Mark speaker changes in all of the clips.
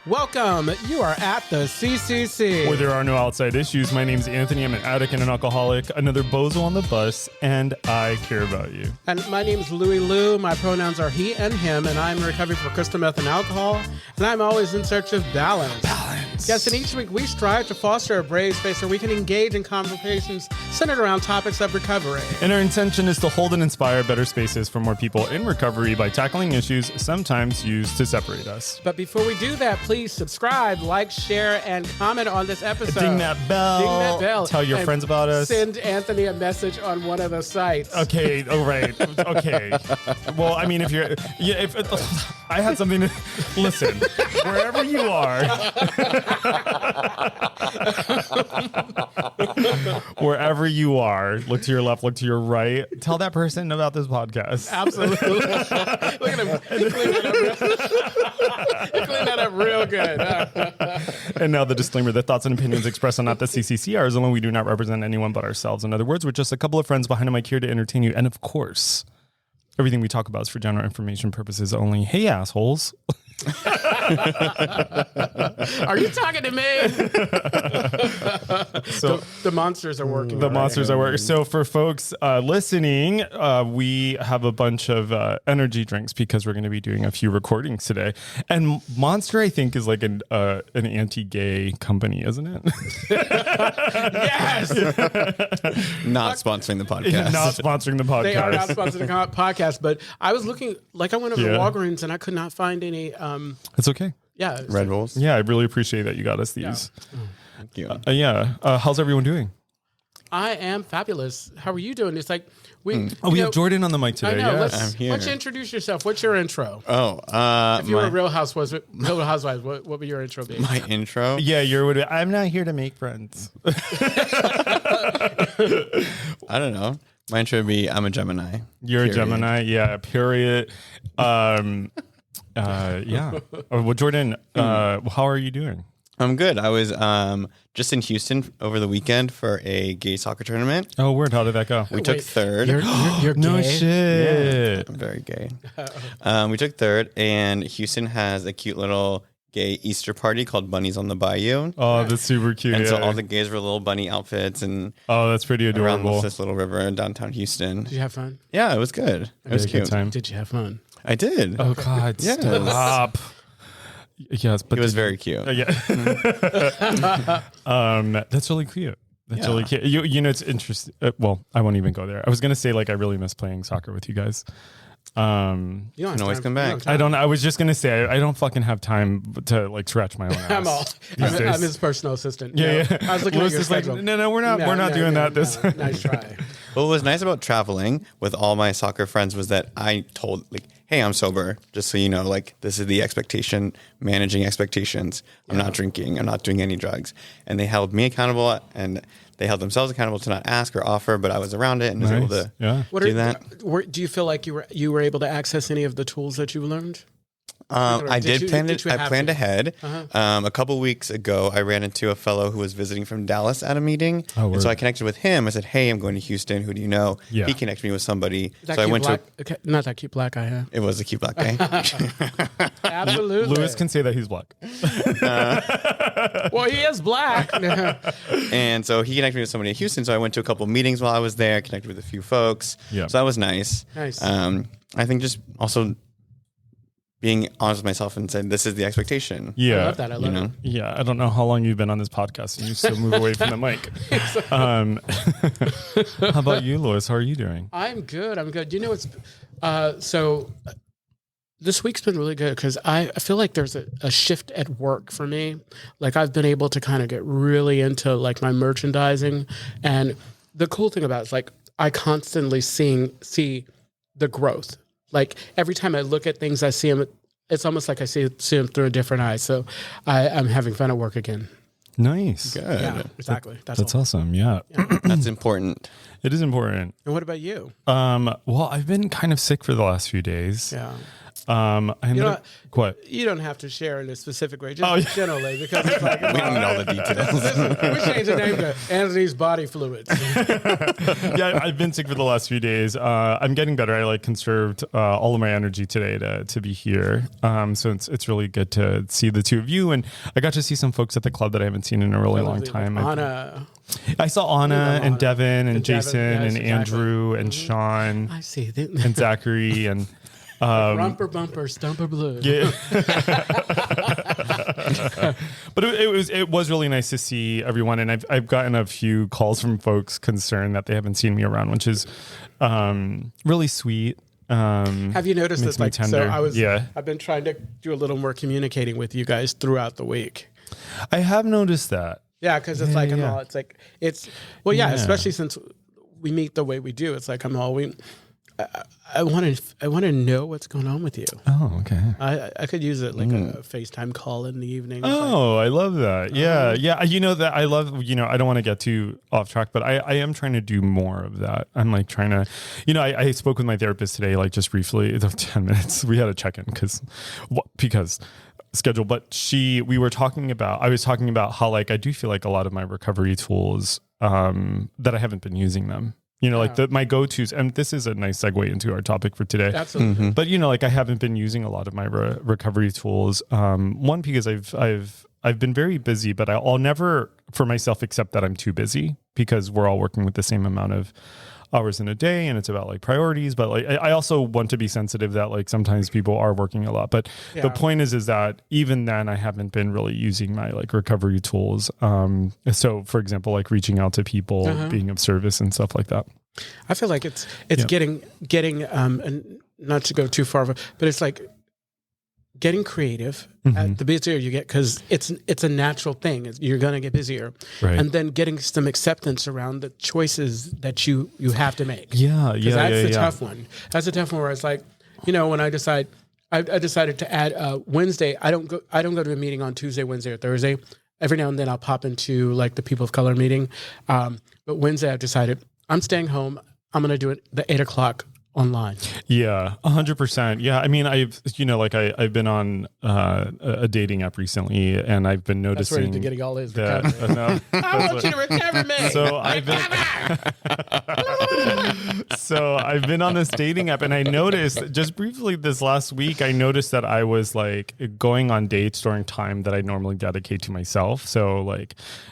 Speaker 1: Welcome. You are at the CCC.
Speaker 2: Where there are no outside issues. My name's Anthony. I'm an addict and an alcoholic, another bozo on the bus, and I care about you.
Speaker 1: And my name's LouiLou. My pronouns are he and him, and I'm recovering from crystal meth and alcohol, and I'm always in search of balance. Yes, and each week we strive to foster a brave space where we can engage in conversations centered around topics of recovery.
Speaker 2: And our intention is to hold and inspire better spaces for more people in recovery by tackling issues sometimes used to separate us.
Speaker 1: But before we do that, please subscribe, like, share, and comment on this episode.
Speaker 2: Ding that bell.
Speaker 1: Ding that bell.
Speaker 2: Tell your friends about us.
Speaker 1: Send Anthony a message on one of the sites.
Speaker 2: Okay, all right. Okay. Well, I mean, if I had something to listen, wherever you are, wherever you are, look to your left, look to your right. Tell that person about this podcast.
Speaker 1: Absolutely. Look at him. He cleaned that up real good.
Speaker 2: And now the disclaimer: the thoughts and opinions expressed on Not the CCC are alone. We do not represent anyone but ourselves. In other words, we're just a couple of friends behind a mic here to entertain you. And of course, everything we talk about is for general information purposes only. Hey, assholes.
Speaker 1: Are you talking to me?
Speaker 2: So
Speaker 1: the monsters are working.
Speaker 2: The monsters are working. So for folks listening, we have a bunch of energy drinks because we're going to be doing a few recordings today. And Monster, I think, is like an anti-gay company, isn't it?
Speaker 1: Yes.
Speaker 3: Not sponsoring the podcast.
Speaker 2: Not sponsoring the podcast.
Speaker 1: They are not sponsoring the podcast, but I was looking, I went over to Walgreens and I could not find any.
Speaker 2: It's okay.
Speaker 1: Yeah.
Speaker 3: Red Bulls.
Speaker 2: Yeah, I really appreciate that you got us these.
Speaker 3: Thank you.
Speaker 2: How's everyone doing?
Speaker 1: I am fabulous. How are you doing? It's like we
Speaker 2: have Jordan on the mic today.
Speaker 1: I know.
Speaker 2: Yes.
Speaker 3: I'm here.
Speaker 1: Why don't you introduce yourself? What's your intro?
Speaker 3: If
Speaker 1: you were a Real Housewives, what would your intro be?
Speaker 3: my intro.
Speaker 2: Yeah, I'm not here to make friends.
Speaker 3: I don't know. My intro would be I'm a Gemini.
Speaker 2: You're a Gemini, yeah. Period. Yeah. Well, Jordan, how are you doing?
Speaker 3: I'm good. I was just in Houston over the weekend for a gay soccer tournament.
Speaker 2: Oh, word. How did that go?
Speaker 3: We took third.
Speaker 1: You're
Speaker 2: No
Speaker 1: gay?
Speaker 2: shit.
Speaker 3: I'm very gay. We took third, and Houston has a cute little gay Easter party called Bunnies on the Bayou.
Speaker 2: Oh, that's super cute.
Speaker 3: And so all the gays were little bunny outfits and
Speaker 2: oh, that's pretty adorable.
Speaker 3: around this little river in downtown Houston.
Speaker 1: Did you have fun?
Speaker 3: Yeah, it was good. It was
Speaker 2: Had a good
Speaker 3: cute.
Speaker 2: time.
Speaker 1: Did you have fun?
Speaker 3: I did.
Speaker 2: Oh God,
Speaker 3: Yes.
Speaker 2: stop. Yes, but
Speaker 3: It was very cute.
Speaker 2: yeah. That's really cute. That's really cute. You know, it's interesting. Well, I won't even go there. I was gonna say I really miss playing soccer with you guys.
Speaker 1: You don't
Speaker 3: can always come back.
Speaker 2: I don't. I was just gonna say I don't fucking have time to scratch my own ass.
Speaker 1: I'm his personal assistant.
Speaker 2: Yeah.
Speaker 1: I was looking
Speaker 2: Louis
Speaker 1: at your
Speaker 2: is like,
Speaker 1: schedule.
Speaker 2: no, we're not doing that. This.
Speaker 1: Nice try.
Speaker 3: What was nice about traveling with all my soccer friends was that I told hey, I'm sober, just so you know, this is the expectation, managing expectations. I'm not drinking. I'm not doing any drugs. And they held me accountable and they held themselves accountable to not ask or offer, but I was around it and was able to do that.
Speaker 1: Do you feel like you were able to access any of the tools that you learned?
Speaker 3: I planned ahead.
Speaker 1: Uh-huh.
Speaker 3: A couple weeks ago, I ran into a fellow who was visiting from Dallas at a meeting. And so I connected with him. I said, hey, I'm going to Houston. Who do you know? Yeah. He connected me with somebody.
Speaker 1: So I went not that cute black guy, huh?
Speaker 3: It was a cute black guy.
Speaker 1: Absolutely.
Speaker 2: Louis can say that he's black.
Speaker 1: Well, he is black.
Speaker 3: And so he connected me with somebody in Houston. So I went to a couple meetings while I was there, connected with a few folks.
Speaker 2: Yeah.
Speaker 3: So that was nice.
Speaker 1: Nice.
Speaker 3: I think just also being honest with myself and saying this is the expectation.
Speaker 2: Yeah.
Speaker 1: I love that. I love it.
Speaker 2: Yeah. I don't know how long you've been on this podcast and you still move away from the mic. How about you, Louis? How are you doing?
Speaker 1: I'm good. You know, it's so this week's been really good because I feel like there's a shift at work for me. I've been able to kind of get really into my merchandising. And the cool thing about it is I constantly see the growth. Every time I look at things, I see them. It's almost like I see them through a different eye. So I'm having fun at work again.
Speaker 2: Nice.
Speaker 3: Good.
Speaker 1: Yeah, exactly.
Speaker 2: That's awesome. Yeah.
Speaker 3: That's important.
Speaker 2: It is important.
Speaker 1: And what about you?
Speaker 2: Well, I've been kind of sick for the last few days.
Speaker 1: Yeah. What? You don't have to share in a specific way, just generally, because it's like,
Speaker 3: we don't know the details.
Speaker 1: We changed the name to Anthony's Body Fluids.
Speaker 2: Yeah, I've been sick for the last few days. I'm getting better. I conserved all of my energy today to be here. So it's really good to see the two of you, and I got to see some folks at the club that I haven't seen in a really long time.
Speaker 1: Anna.
Speaker 2: I saw Anna and Devin and Jason and
Speaker 1: exactly.
Speaker 2: Andrew and Sean.
Speaker 1: I see.
Speaker 2: And Zachary and
Speaker 1: Rumper Bumper Stumper Blue.
Speaker 2: Yeah. But it was really nice to see everyone, and I've gotten a few calls from folks concerned that they haven't seen me around, which is really sweet.
Speaker 1: Have you noticed this?
Speaker 2: Tender.
Speaker 1: I've been trying to do a little more communicating with you guys throughout the week.
Speaker 2: I have noticed that.
Speaker 1: Yeah, because it's especially since we meet the way we do. It's like I want to know what's going on with you.
Speaker 2: Oh, okay.
Speaker 1: I could use it like a FaceTime call in the evening.
Speaker 2: Oh, I love that. Yeah. Yeah. You know that I love, I don't want to get too off track, but I am trying to do more of that. I'm trying to, I spoke with my therapist today, just briefly, 10 minutes. We had a check-in because schedule, but I was talking about how I do feel like a lot of my recovery tools, that I haven't been using them. My go-tos, and this is a nice segue into our topic for today.
Speaker 1: Absolutely.
Speaker 2: But I haven't been using a lot of my recovery tools. One, because I've been very busy, but I'll never for myself accept that I'm too busy, because we're all working with the same amount of hours in a day, and it's about priorities. But I also want to be sensitive that sometimes people are working a lot. But the point is that even then I haven't been really using my recovery tools. So for example, reaching out to people, being of service and stuff like that.
Speaker 1: I feel like it's getting and not to go too far, but it's getting creative. The busier you get, because it's a natural thing. You're going to get busier,
Speaker 2: right? And
Speaker 1: then getting some acceptance around the choices that you have to make.
Speaker 2: That's
Speaker 1: the tough one. That's the tough one where it's when I decided to add Wednesday. I don't go to a meeting on Tuesday, Wednesday, or Thursday. Every now and then I'll pop into the People of Color meeting. But Wednesday I've decided I'm staying home. I'm going to do it the 8:00 online.
Speaker 2: Yeah, 100%. Yeah, I mean, I've been on a dating app recently, and I've been noticing.
Speaker 1: That's ready to getting all his recovery. I want you to recover me.
Speaker 2: So I've been on this dating app, and I noticed just briefly this last week, I noticed that I was going on dates during time that I normally dedicate to myself. So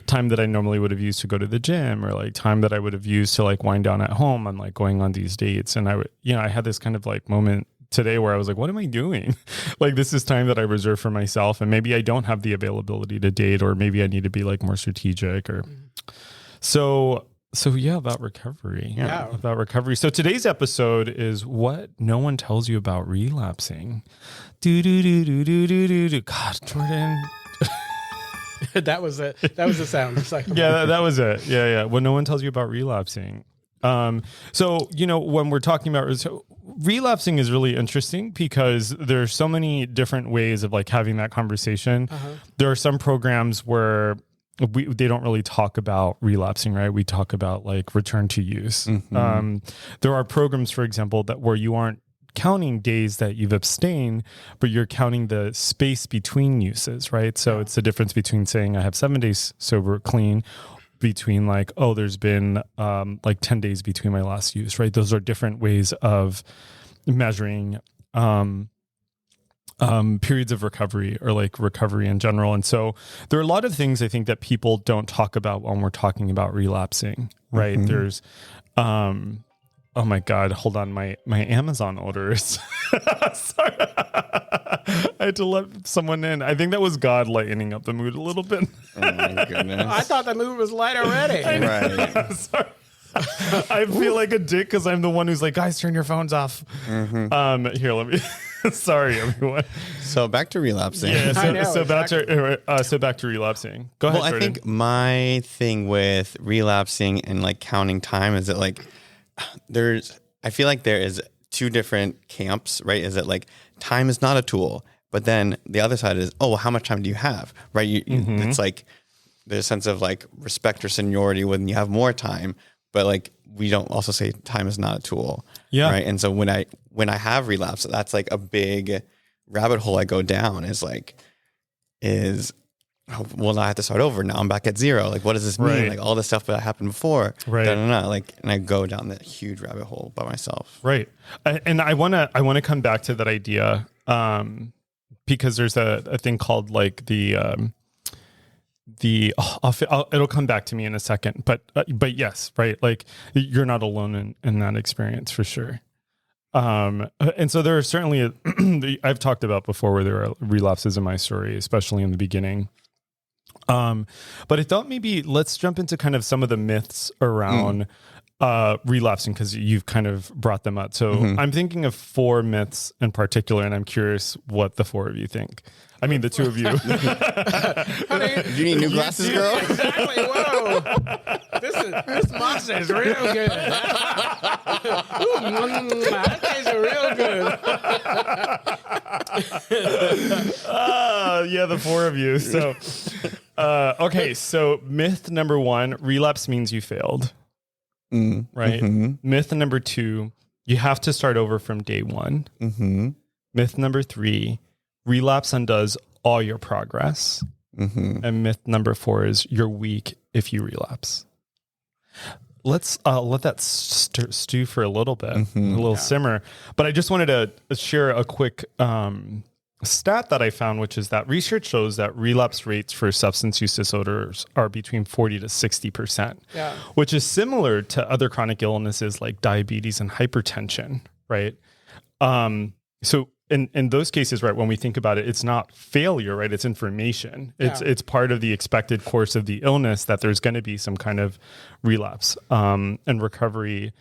Speaker 2: time that I normally would have used to go to the gym, or time that I would have used to wind down at home. I'm going on these dates, and I had this kind of moment today where I was what am I doing? This is time that I reserve for myself, and maybe I don't have the availability to date, or maybe I need to be more strategic, or so yeah, about recovery.
Speaker 1: Yeah.
Speaker 2: About recovery. So today's episode is what no one tells you about relapsing. God, Jordan.
Speaker 1: that was the sound. It's
Speaker 2: yeah, that was it. Yeah. What no one tells you about relapsing. So, when we're talking about relapsing is really interesting, because there's so many different ways of having that conversation. There are some programs where they don't really talk about relapsing, right? We talk about return to use. There are programs, for example, where you aren't counting days that you've abstained, but you're counting the space between uses, right? So it's the difference between saying I have 7 days sober, clean, between there's been 10 days between my last use, right? Those are different ways of measuring periods of recovery, or recovery in general. And so there are a lot of things I think that people don't talk about when we're talking about relapsing, right? There's oh my God, hold on, my Amazon orders. Sorry. I had to let someone in. I think that was God lightening up the mood a little bit.
Speaker 3: Oh my goodness.
Speaker 1: I thought the mood was light already.
Speaker 3: Right.
Speaker 2: Sorry. I feel like a dick because I'm the one who's guys, turn your phones off. Here, let me. Sorry, everyone.
Speaker 3: So back to relapsing.
Speaker 2: Yeah.
Speaker 1: So
Speaker 2: back to relapsing. Go ahead.
Speaker 3: Well, I think my thing with relapsing and counting time is that I feel like there is two different camps, right? Is that time is not a tool, but then the other side is, oh, well, how much time do you have, right? It's there's a sense of respect or seniority when you have more time. but like we don't also say time is not a tool.
Speaker 2: Yeah.
Speaker 3: Right. And so when I have relapse, that's like a big rabbit hole I go down well, I have to start over. Now I'm back at zero. Like, what does this mean?
Speaker 2: Right.
Speaker 3: Like all the stuff that happened before.
Speaker 2: Right.
Speaker 3: Like, and I go down that huge rabbit hole by myself.
Speaker 2: Right. And I want to come back to that idea, because there's a thing called like it'll come back to me in a second, but yes, right. Like you're not alone in that experience for sure. And so there are certainly, I've talked about before where there are relapses in my story, especially in the beginning. But I thought maybe let's jump into kind of some of the myths around relapsing, because you've kind of brought them up. So I'm thinking of 4 myths in particular, and I'm curious what the 4 of you think. I mean, the 2 of you.
Speaker 3: Do you need new glasses, girl?
Speaker 1: Exactly. Whoa. This monster is real good. Ooh, that tastes real good.
Speaker 2: Yeah, the 4 of you. So, okay. So myth number 1, relapse means you failed. Right. Myth number 2, you have to start over from day 1. Myth number 3, relapse undoes all your progress. And myth number 4 is you're weak if you relapse. Let's let that stew for a little bit, a little simmer. But I just wanted to share a quick stat that I found, which is that research shows that relapse rates for substance use disorders are between 40 to 60%, which is similar to other chronic illnesses like diabetes and hypertension, right? So in those cases, right, when we think about it, it's not failure, right? It's information. It's part of the expected course of the illness that there's going to be some kind of relapse. And recovery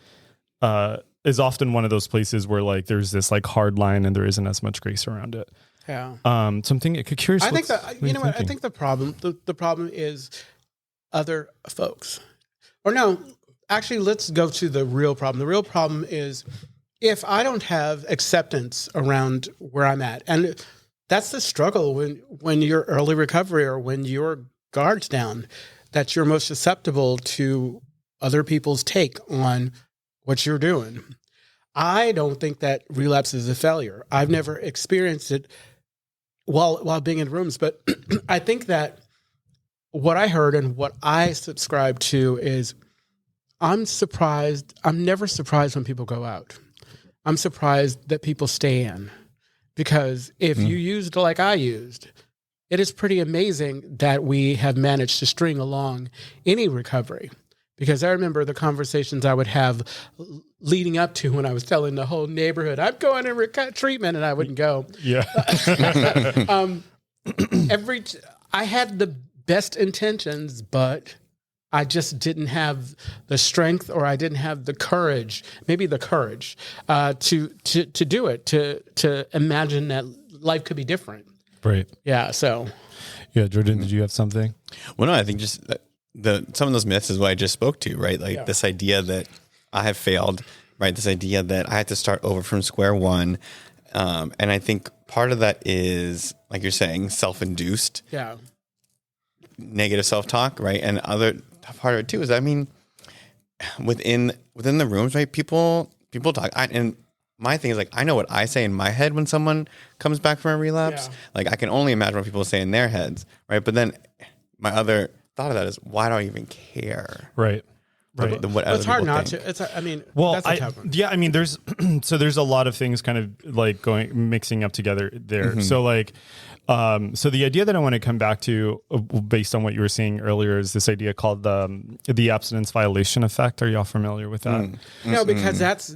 Speaker 2: is often one of those places where like there's this like hard line and there isn't as much grace around it.
Speaker 1: Yeah.
Speaker 2: Something curious.
Speaker 1: I think that you know what I think the problem is other folks. Or no, actually, let's go to the real problem. The real problem is if I don't have acceptance around where I'm at, and that's the struggle when you're early recovery or when your guard's down, that you're most susceptible to other people's take on what you're doing. I don't think that relapse is a failure. I've never experienced it while being in rooms, but I think that what I heard and what I subscribe to is I'm never surprised when people go out. I'm surprised that people stay in, because if you used like I used, it is pretty amazing that we have managed to string along any recovery. Because I remember the conversations I would have leading up to when I was telling the whole neighborhood, I'm going in treatment, and I wouldn't go.
Speaker 2: Yeah.
Speaker 1: I had the best intentions, but I just didn't have the strength, or I didn't have the courage, maybe the courage, to do it, to imagine that life could be different.
Speaker 2: Right.
Speaker 1: Yeah. So.
Speaker 2: Yeah, Jordan, did you have something?
Speaker 3: Well, no, I think just some of those myths is what I just spoke to, right? Like this idea that I have failed, right? This idea that I had to start over from square one. And I think part of that is, like you're saying, self-induced.
Speaker 1: Yeah.
Speaker 3: Negative self-talk, right? And other part of it too is, I mean, within the rooms, right? People talk. And my thing is, like, I know what I say in my head when someone comes back from a relapse. Yeah. Like, I can only imagine what people say in their heads, right? But then my other thought of that is, why do I even care?
Speaker 2: Right. Right.
Speaker 1: It's hard not to. That's a tough one.
Speaker 2: Yeah, I mean, there's a lot of things kind of like mixing up together there. So like, so the idea that I want to come back to, based on what you were saying earlier, is this idea called the abstinence violation effect. Are y'all familiar with that?
Speaker 1: No, because that's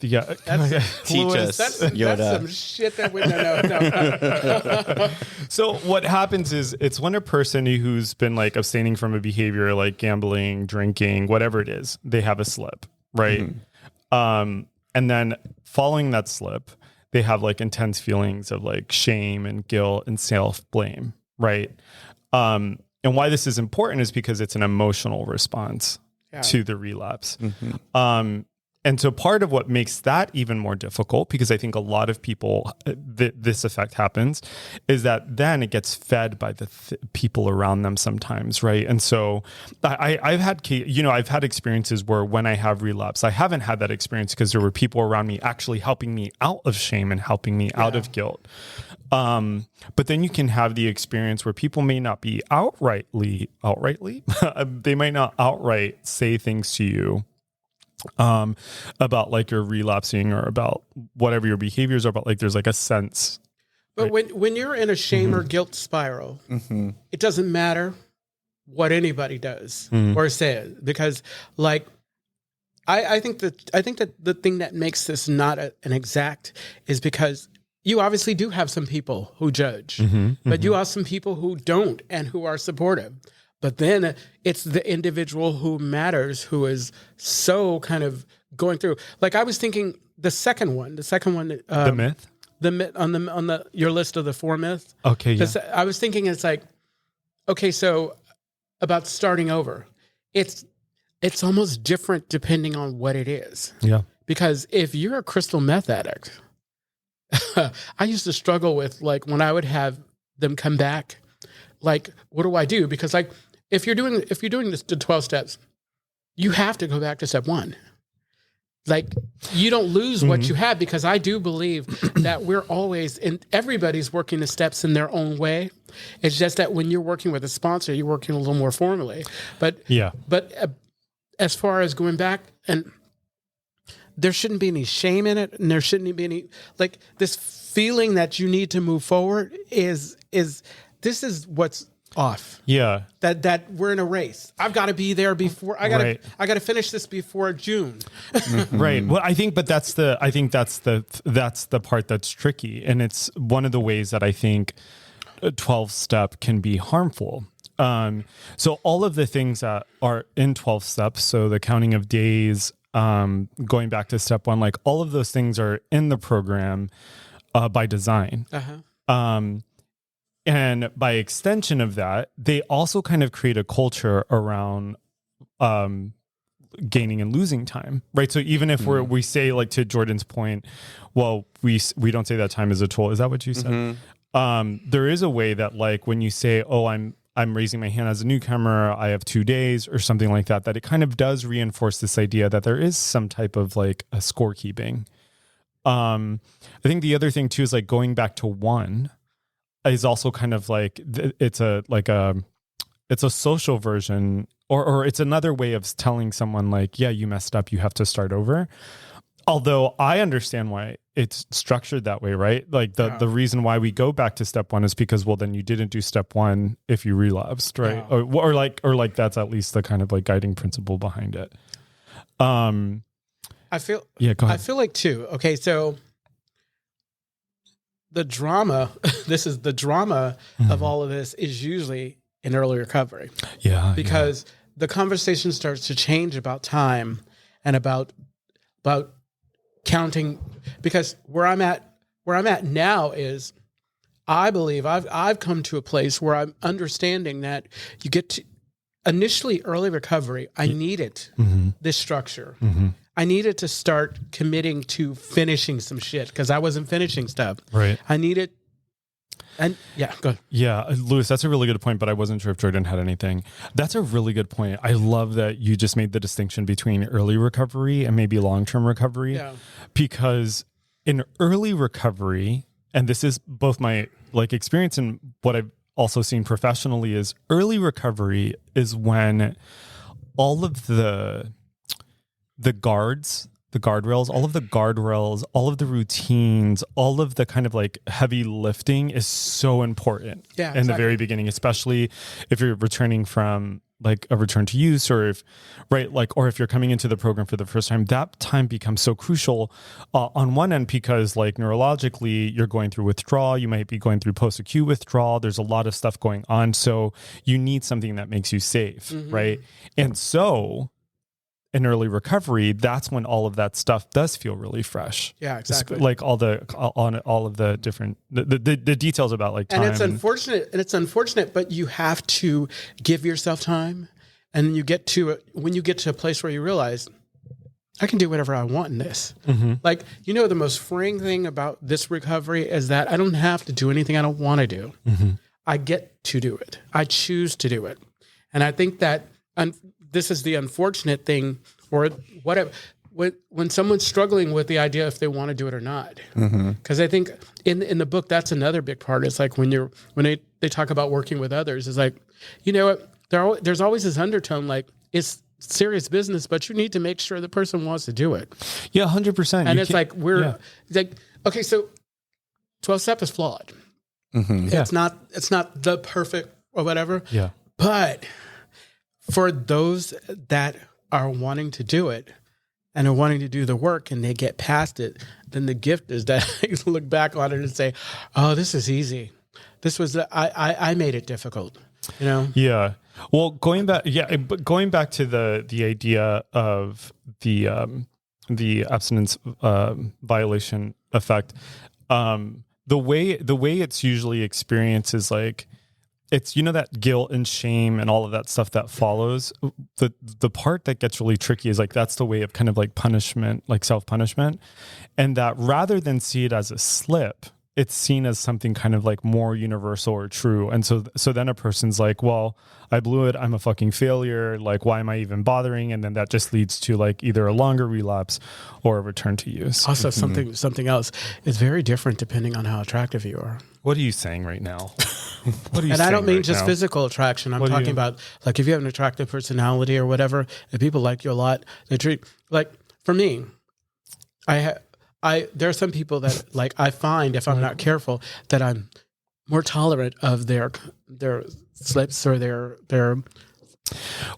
Speaker 3: teach us.
Speaker 1: That's some shit that we don't know.
Speaker 2: So what happens is, it's when a person who's been like abstaining from a behavior like gambling, drinking, whatever it is, they have a slip, right? And then following that slip, they have like intense feelings of like shame and guilt and self-blame, right? And why this is important is because it's an emotional response to the relapse. And so part of what makes that even more difficult, because I think a lot of people, this effect happens, is that then it gets fed by the people around them sometimes, right? And so I've had experiences where when I have relapse, I haven't had that experience because there were people around me actually helping me out of shame and helping me out of guilt. But then you can have the experience where people may not be outrightly, they might not outright say things to you about like you're relapsing or about whatever your behaviors are, but like there's like a sense.
Speaker 1: But when you're in a shame or guilt spiral, it doesn't matter what anybody does or says, because like I think that the thing that makes this not an exact is because you obviously do have some people who judge, but you have some people who don't and who are supportive. But then it's the individual who matters, who is so kind of going through. Like I was thinking, the second one,
Speaker 2: the myth
Speaker 1: on your list of the 4 myths.
Speaker 2: Okay, yeah.
Speaker 1: I was thinking it's like, okay, so about starting over, it's almost different depending on what it is.
Speaker 2: Yeah.
Speaker 1: Because if you're a crystal meth addict, I used to struggle with like when I would have them come back, like what do I do? Because like if you're doing the 12 steps, you have to go back to step 1. Like you don't lose what you have, because I do believe that we're always everybody's working the steps in their own way. It's just that when you're working with a sponsor, you're working a little more formally. But as far as going back, and there shouldn't be any shame in it, and there shouldn't be any like this feeling that you need to move forward is this is what's off.
Speaker 2: Yeah.
Speaker 1: That we're in a race. I've got to be there before I got to finish this before June.
Speaker 2: Right. Well, I think that's the part that's tricky. And it's one of the ways that I think a 12-step can be harmful. So all of the things that are in 12 steps, so the counting of days, going back to step 1, like all of those things are in the program by design. And by extension of that, they also kind of create a culture around gaining and losing time, right? So even if we say, like to Jordan's point, well, we don't say that time is a tool. Is that what you said? There is a way that like when you say, oh, I'm raising my hand as a newcomer, I have 2 days or something like that, that it kind of does reinforce this idea that there is some type of like a scorekeeping. I think the other thing too is like going back to 1 is also kind of like it's a social version or it's another way of telling someone like, yeah, you messed up, you have to start over. Although I understand why it's structured that way, right? Like the reason why we go back to step 1 is because, well, then you didn't do step 1 if you relapsed, right? Yeah. Or like that's at least the kind of like guiding principle behind it.
Speaker 1: I feel like too. Okay, so the drama, the drama of all of this is usually in early recovery.
Speaker 2: Yeah.
Speaker 1: Because the conversation starts to change about time and about counting, because where I'm at now is I believe I've come to a place where I'm understanding that you get to initially early recovery. I needed this structure. I needed to start committing to finishing some shit because I wasn't finishing stuff.
Speaker 2: Right.
Speaker 1: I needed, and yeah, go ahead.
Speaker 2: Yeah, Louis, that's a really good point, but I wasn't sure if Jordan had anything. That's a really good point. I love that you just made the distinction between early recovery and maybe long-term recovery.
Speaker 1: Yeah.
Speaker 2: Because in early recovery, and this is both my like experience and what I've also seen professionally, is early recovery is when all of the guardrails, all of the routines, all of the kind of like heavy lifting is so important in the very beginning, especially if you're returning from like a return to use or if you're coming into the program for the first time. That time becomes so crucial on one end because like neurologically you're going through withdrawal, you might be going through post-acute withdrawal. There's a lot of stuff going on. So you need something that makes you safe, right? And so in early recovery, that's when all of that stuff does feel really fresh.
Speaker 1: Yeah, exactly.
Speaker 2: Like all of the different the details about like time.
Speaker 1: And it's unfortunate, but you have to give yourself time. And when you get to a place where you realize I can do whatever I want in this. Like, the most freeing thing about this recovery is that I don't have to do anything I don't want to do. I get to do it. I choose to do it. And I think that this is the unfortunate thing, or whatever, when someone's struggling with the idea if they want to do it or not. Because I think in the book, that's another big part. It's like when they talk about working with others, it's like, there's always this undertone, like it's serious business, but you need to make sure the person wants to do it.
Speaker 2: Yeah, 100%.
Speaker 1: And it's like it's like, okay, so 12-step is flawed. It's not the perfect or whatever.
Speaker 2: Yeah.
Speaker 1: But for those that are wanting to do it and are wanting to do the work and they get past it, then the gift is that I look back on it and say, oh, this is easy. This was I made it difficult.
Speaker 2: Yeah. Well, going back to the idea of the abstinence violation effect, the way it's usually experienced is like, it's, that guilt and shame and all of that stuff that follows. The part that gets really tricky is like, that's the way of kind of like punishment, like self-punishment. And that rather than see it as a slip, it's seen as something kind of like more universal or true. And so then a person's like, well, I blew it. I'm a fucking failure. Like, why am I even bothering? And then that just leads to like either a longer relapse or a return to use.
Speaker 1: Also, something else is very different depending on how attractive you are.
Speaker 2: What are you saying right now? What are you
Speaker 1: and
Speaker 2: saying
Speaker 1: I don't mean
Speaker 2: right
Speaker 1: just
Speaker 2: now?
Speaker 1: Physical attraction. I'm talking about like if you have an attractive personality or whatever, if people like you a lot, they treat, like for me, there are some people that like I find if I'm not careful that I'm more tolerant of their slips or their.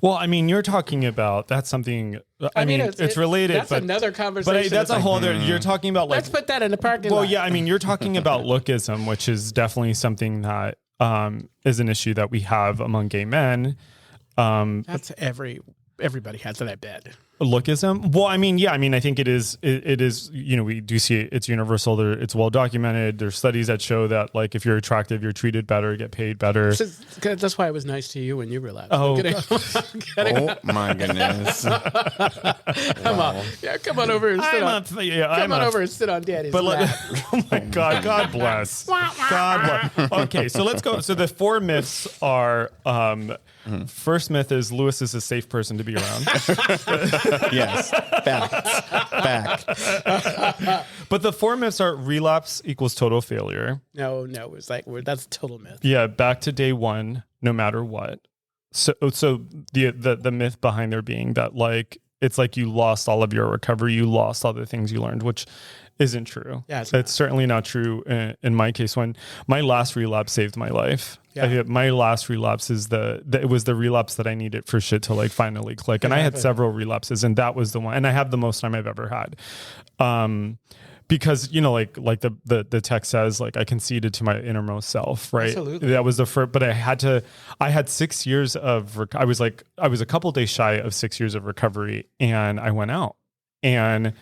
Speaker 2: Well, I mean, you're talking about that's something. I mean, it's related.
Speaker 1: That's another conversation.
Speaker 2: But that's a whole other. You're talking about like.
Speaker 1: Let's put that in the parking lot.
Speaker 2: Well, yeah, I mean, you're talking about lookism, which is definitely something that is an issue that we have among gay men.
Speaker 1: That's everybody has that, I bet.
Speaker 2: Lookism. Well, I mean, yeah, I mean, I think it is, we do see it's universal. It's well documented. There's studies that show that like, if you're attractive, you're treated better, get paid better.
Speaker 1: That's why I was nice to you when you relapsed.
Speaker 2: Oh,
Speaker 3: oh my goodness.
Speaker 1: Come on. Yeah, come on over and sit over and sit on Daddy's lap.
Speaker 2: Oh my God. God bless. God bless. Okay. So let's go. So the 4 myths are, first myth is Louis is a safe person to be around.
Speaker 3: Yes. Fact.
Speaker 2: But the 4 myths are relapse equals total failure.
Speaker 1: No, it's like that's a total myth.
Speaker 2: Yeah, back to day one, no matter what. So the myth behind there being that like it's like you lost all of your recovery, you lost all the things you learned, which isn't true.
Speaker 1: Yeah,
Speaker 2: it's certainly not true in my case. When my last relapse saved my life. Yeah. My last relapse is it was the relapse that I needed for shit to like finally click. And I had several relapses, and that was the one. And I have the most time I've ever had. Because, like the text says, like I conceded to my innermost self, right?
Speaker 1: Absolutely.
Speaker 2: That was the first, but I had 6 years of, I was a couple days shy of 6 years of recovery, and I went out, and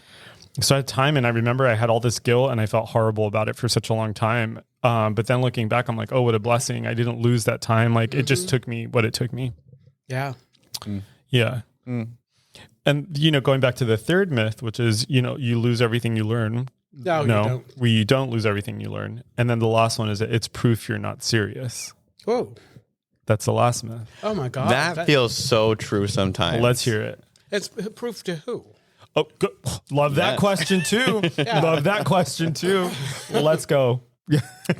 Speaker 2: so I had time, and I remember I had all this guilt and I felt horrible about it for such a long time. But then looking back, I'm like, oh, what a blessing. I didn't lose that time. Like it just took me what it took me.
Speaker 1: Yeah.
Speaker 2: Yeah. And, going back to the 3rd myth, which is, you lose everything you learn.
Speaker 1: No, you don't.
Speaker 2: You don't lose everything you learn. And then the last one is it's proof you're not serious.
Speaker 1: Whoa.
Speaker 2: That's the last myth.
Speaker 1: Oh my God.
Speaker 3: That feels so true sometimes.
Speaker 2: Let's hear it.
Speaker 1: It's proof to who?
Speaker 2: Oh, good. Love that question too.
Speaker 1: Yeah.
Speaker 2: Love that question too. Let's go.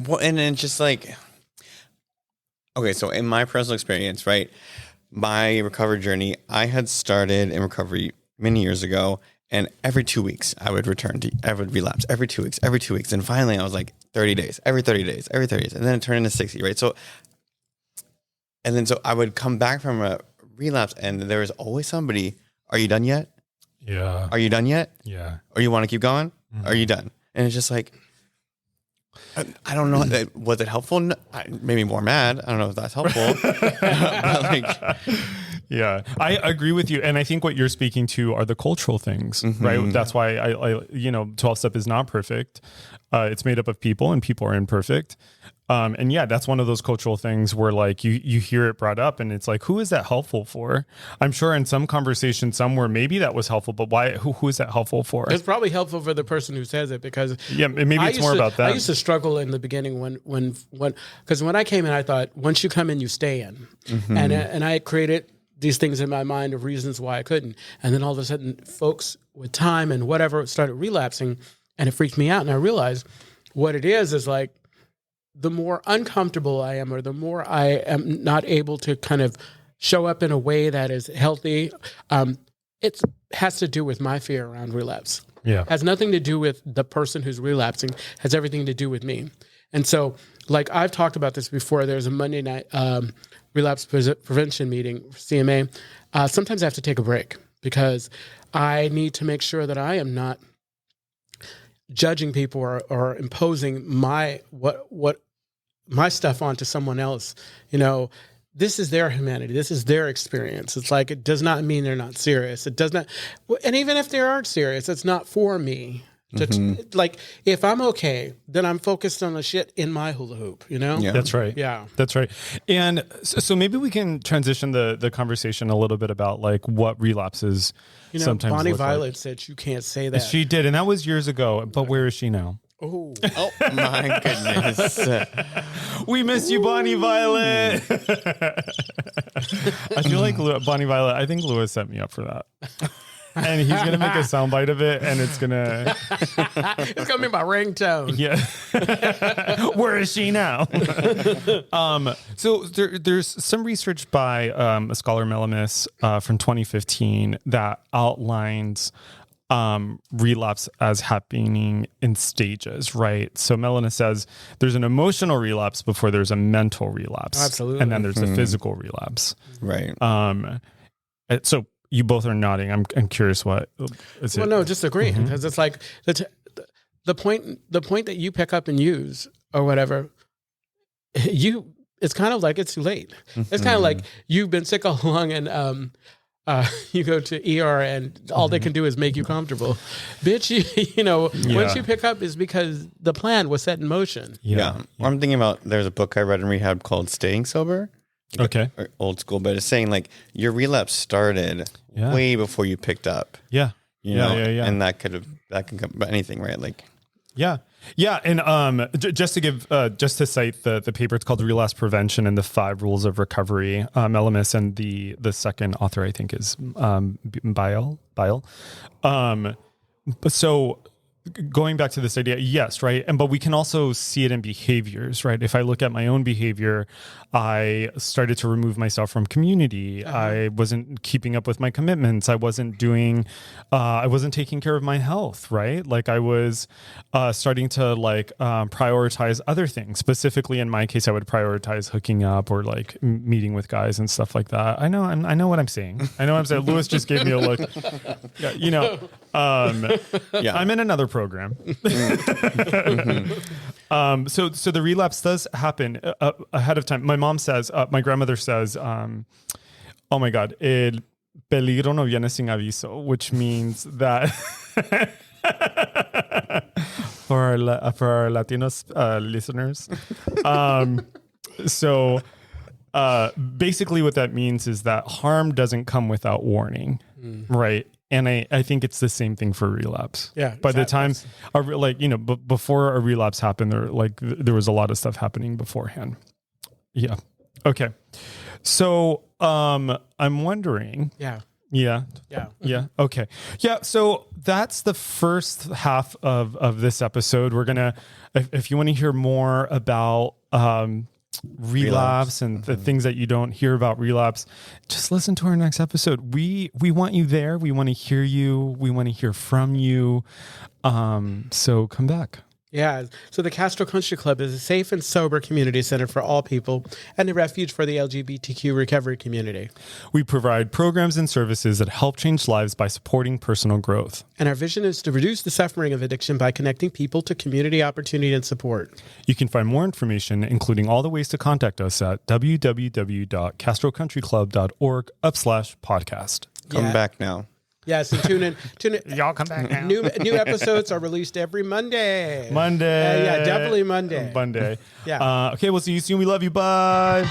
Speaker 3: Well, and then just like, okay, so in my personal experience, right, my recovery journey, I had started in recovery many years ago, and every 2 weeks I would relapse every 2 weeks. And finally I was like 30 days, every 30 days. And then it turned into 60, right? So I would come back from a relapse, and there was always somebody, are you done yet?
Speaker 2: Yeah.
Speaker 3: Are you done yet?
Speaker 2: Yeah.
Speaker 3: Or you want to keep going?
Speaker 2: Mm-hmm.
Speaker 3: Are you done? And it's just like, I don't know. Was it helpful? No, maybe more mad. I don't know if that's helpful. But like,
Speaker 2: Yeah, I agree with you. And I think what you're speaking to are the cultural things, right? That's why I 12 step is not perfect. It's made up of people and people are imperfect. And yeah, that's one of those cultural things where like you hear it brought up and it's like, who is that helpful for? I'm sure in some conversation somewhere, maybe that was helpful, but why, who is that helpful for?
Speaker 1: It's probably helpful for the person who says it because
Speaker 2: maybe it's more about that.
Speaker 1: I used to struggle in the beginning because when I came in, I thought once you come in, you stay in, and I created these things in my mind of reasons why I couldn't, and then all of a sudden, folks with time and whatever started relapsing, and it freaked me out, and I realized what it is like. The more uncomfortable I am, or the more I am not able to kind of show up in a way that is healthy, it has to do with my fear around relapse.
Speaker 2: Yeah.
Speaker 1: Has nothing to do with the person who's relapsing, has everything to do with me. And so, like I've talked about this before, there's a Monday night relapse prevention meeting, CMA. Sometimes I have to take a break because I need to make sure that I am not judging people or imposing my my stuff onto someone else. This is their humanity. This is their experience. It's like, it does not mean they're not serious. It does not. And even if they aren't serious, it's not for me. Like, if I'm okay, then I'm focused on the shit in my hula hoop,
Speaker 2: Yeah. That's right.
Speaker 1: Yeah.
Speaker 2: That's right. And so maybe we can transition the conversation a little bit about like what relapses sometimes
Speaker 1: Bonnie
Speaker 2: look
Speaker 1: Violet
Speaker 2: like.
Speaker 1: said you can't say that.
Speaker 2: She did. And that was years ago. But where is she now?
Speaker 1: Oh,
Speaker 3: my goodness.
Speaker 2: We miss you, Bonnie Violet. I feel like Bonnie Violet, I think Louis set me up for that. And he's going to make a soundbite of it, and it's going to...
Speaker 1: It's going to be my ringtone.
Speaker 2: Yeah. Where is she now? So there's some research by a scholar, Melamis, from 2015 that outlines relapse as happening in stages, right? So Melanie says there's an emotional relapse before there's a mental relapse.
Speaker 1: Absolutely.
Speaker 2: And then there's a physical relapse.
Speaker 3: Right.
Speaker 2: So you both are nodding. I'm curious what is it?
Speaker 1: Well, no, just agree. Because it's like the point that you pick up and use or whatever, it's kind of like it's too late. It's kind of like you've been sick all along and you go to ER and all they can do is make you comfortable. Bitch, once you pick up is because the plan was set in motion.
Speaker 3: Yeah. I'm thinking about, there's a book I read in rehab called Staying Sober.
Speaker 2: Okay.
Speaker 3: Or old school, but it's saying like your relapse started way before you picked up.
Speaker 2: Yeah.
Speaker 3: Yeah. And that can come about anything, right? Like,
Speaker 2: yeah. Yeah. And just to cite the paper, it's called Relapse Prevention and the 5 Rules of Recovery. Melamis and the second author, I think, is Bile. So going back to this idea, yes, right. But we can also see it in behaviors, right? If I look at my own behavior, I started to remove myself from community. I wasn't keeping up with my commitments. I wasn't taking care of my health, right? Like I was starting to prioritize other things. Specifically in my case, I would prioritize hooking up or like meeting with guys and stuff like that. I know what I'm saying. Louis just gave me a look. I'm in another program. So the relapse does happen ahead of time. My mom says, my grandmother says, oh my God, el peligro no viene sin aviso, which means that for our Latinos listeners. So basically what that means is that harm doesn't come without warning, right? And I think it's the same thing for relapse.
Speaker 1: Yeah.
Speaker 2: By the time, before a relapse happened, there was a lot of stuff happening beforehand. Yeah. Okay. So I'm wondering.
Speaker 1: Yeah.
Speaker 2: Yeah.
Speaker 1: Yeah.
Speaker 2: Yeah. Okay. Yeah. So that's the first half of this episode. We're gonna, if you want to hear more about relapse and the things that you don't hear about relapse, just listen to our next episode. We want you there. We want to hear you. We want to hear from you. So come back.
Speaker 1: Yeah. So the Castro Country Club is a safe and sober community center for all people and a refuge for the LGBTQ recovery community.
Speaker 2: We provide programs and services that help change lives by supporting personal growth.
Speaker 1: And our vision is to reduce the suffering of addiction by connecting people to community opportunity and support.
Speaker 2: You can find more information, including all the ways to contact us at www.castrocountryclub.org/podcast.
Speaker 3: Come back now.
Speaker 1: Yes, and tune in.
Speaker 2: Y'all come back now.
Speaker 1: New episodes are released every Monday.
Speaker 2: Monday.
Speaker 1: Yeah, definitely Monday.
Speaker 2: Monday.
Speaker 1: Yeah.
Speaker 2: Okay, we'll see you soon. We love you. Bye.